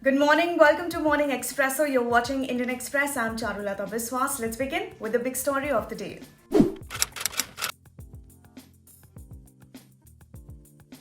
Good morning. Welcome to Morning Expresso. You're watching Indian Express. I'm Charulata Biswas. Let's begin with the big story of the day.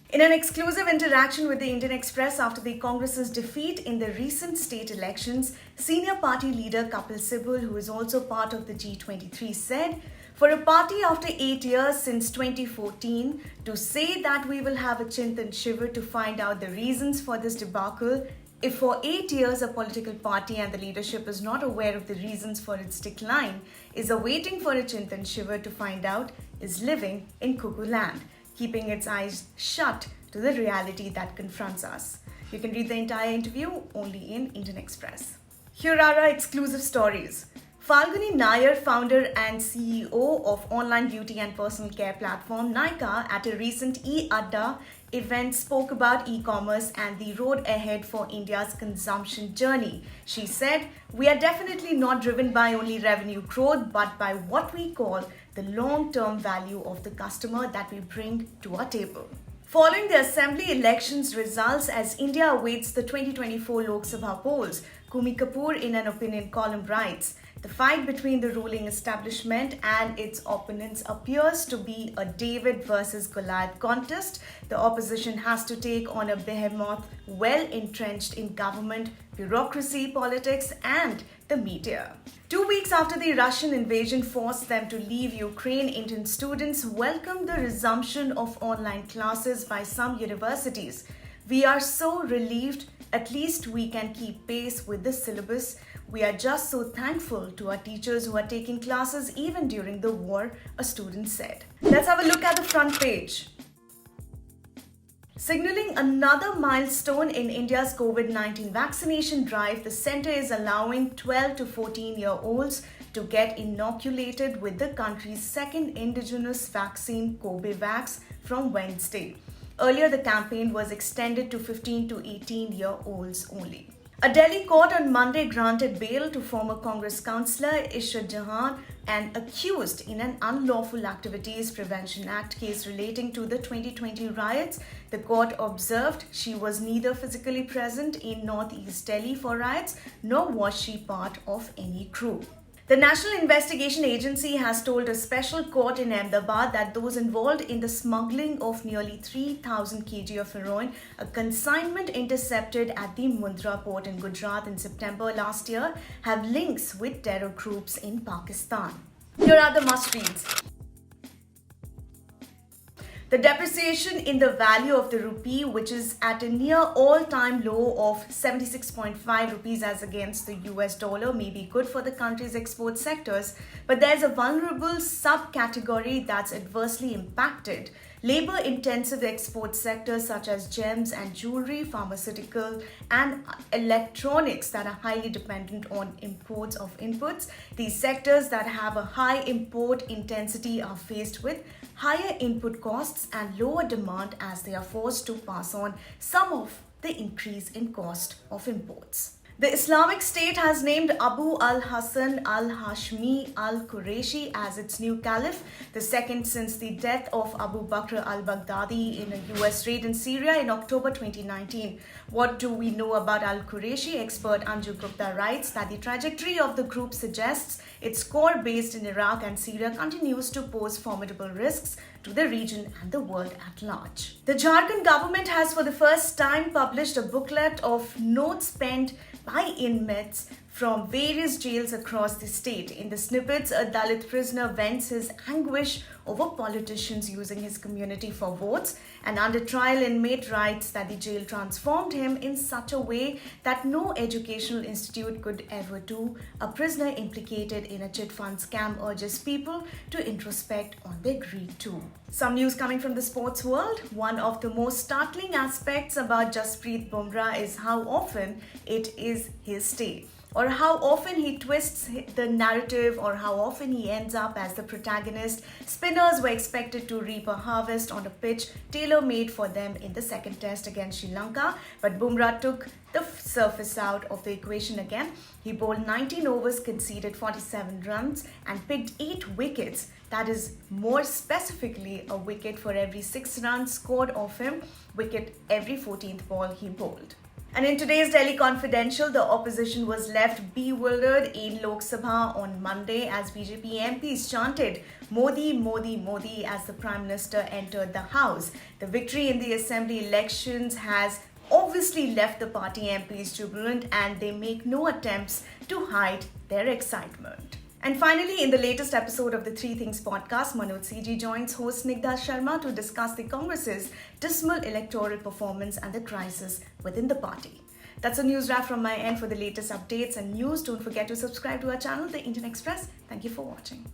In an exclusive interaction with the Indian Express after the Congress's defeat in the recent state elections, senior party leader Kapil Sibal, who is also part of the G23, said, "For a party after 8 years since 2014 to say that we will have a Chintan Shivar to find out the reasons for this debacle, if for 8 years a political party and the leadership is not aware of the reasons for its decline, is awaiting for a Chintan Shivar to find out, is living in cuckoo land, keeping its eyes shut to the reality that confronts us." You can read the entire interview only in Indian Express. Here are our exclusive stories. Falguni Nair, founder and CEO of online beauty and personal care platform Nykaa, at a recent e-Adda event spoke about e-commerce and the road ahead for India's consumption journey. She said, "We are definitely not driven by only revenue growth, but by what we call the long-term value of the customer that we bring to our table." Following the assembly elections results as India awaits the 2024 Lok Sabha polls, Kumi Kapoor in an opinion column writes, "The fight between the ruling establishment and its opponents appears to be a David versus Goliath contest. The opposition has to take on a behemoth well entrenched in government, bureaucracy, politics, and the media." 2 weeks after the Russian invasion forced them to leave Ukraine, Indian students welcomed the resumption of online classes by some universities. "We are so relieved. At least we can keep pace with the syllabus. We are just so thankful to our teachers who are taking classes even during the war," a student said. Let's have a look at the front page. Signaling another milestone in India's COVID-19 vaccination drive, the centre is allowing 12 to 14-year-olds to get inoculated with the country's second indigenous vaccine, Cobivax, from Wednesday. Earlier, the campaign was extended to 15 to 18-year-olds only. A Delhi court on Monday granted bail to former Congress councillor Ishrat Jahan, and accused in an Unlawful Activities Prevention Act case relating to the 2020 riots. The court observed she was neither physically present in Northeast Delhi for riots, nor was she part of any crew. The National Investigation Agency has told a special court in Ahmedabad that those involved in the smuggling of nearly 3,000 kg of heroin, a consignment intercepted at the Mundra port in Gujarat in September last year, have links with terror groups in Pakistan. Here are the must-reads. The depreciation in the value of the rupee, which is at a near all-time low of 76.5 rupees as against the US dollar, may be good for the country's export sectors, but there's a vulnerable subcategory that's adversely impacted. Labor-intensive export sectors such as gems and jewelry, pharmaceutical, and electronics that are highly dependent on imports of inputs. These sectors that have a high import intensity are faced with higher input costs and lower demand as they are forced to pass on some of the increase in cost of imports. The Islamic State has named Abu al-Hasan al-Hashemi al-Qurashi as its new Caliph, the second since the death of Abu Bakr al-Baghdadi in a US raid in Syria in October 2019. What do we know about al-Qurashi? Expert Anju Gupta writes that the trajectory of the group suggests its core based in Iraq and Syria continues to pose formidable risks to the region and the world at large. The Jharkhand government has for the first time published a booklet of notes penned by inmates from various jails across the state. In the snippets, a Dalit prisoner vents his anguish over politicians using his community for votes. An under-trial inmate writes that the jail transformed him in such a way that no educational institute could ever do. A prisoner implicated in a chit fund scam urges people to introspect on their greed too. Some news coming from the sports world. One of the most startling aspects about Jasprit Bumrah is how often it is his day, or how often he twists the narrative, or how often he ends up as the protagonist. Spinners were expected to reap a harvest on a pitch tailor-made for them in the second test against Sri Lanka, but Bumrah took the surface out of the equation again. He bowled 19 overs, conceded 47 runs and picked 8 wickets. That is, more specifically, a wicket for every 6 runs scored off him, wicket every 14th ball he bowled. And in today's Delhi Confidential, the opposition was left bewildered in Lok Sabha on Monday as BJP MPs chanted Modi, Modi, Modi as the Prime Minister entered the House. The victory in the Assembly elections has obviously left the party MPs jubilant and they make no attempts to hide their excitement. And finally, in the latest episode of the Three Things podcast, Manoj CG joins host Snigdha Sharma to discuss the Congress's dismal electoral performance and the crisis within the party. That's a news wrap from my end. For the latest updates and news, don't forget to subscribe to our channel, The Indian Express. Thank you for watching.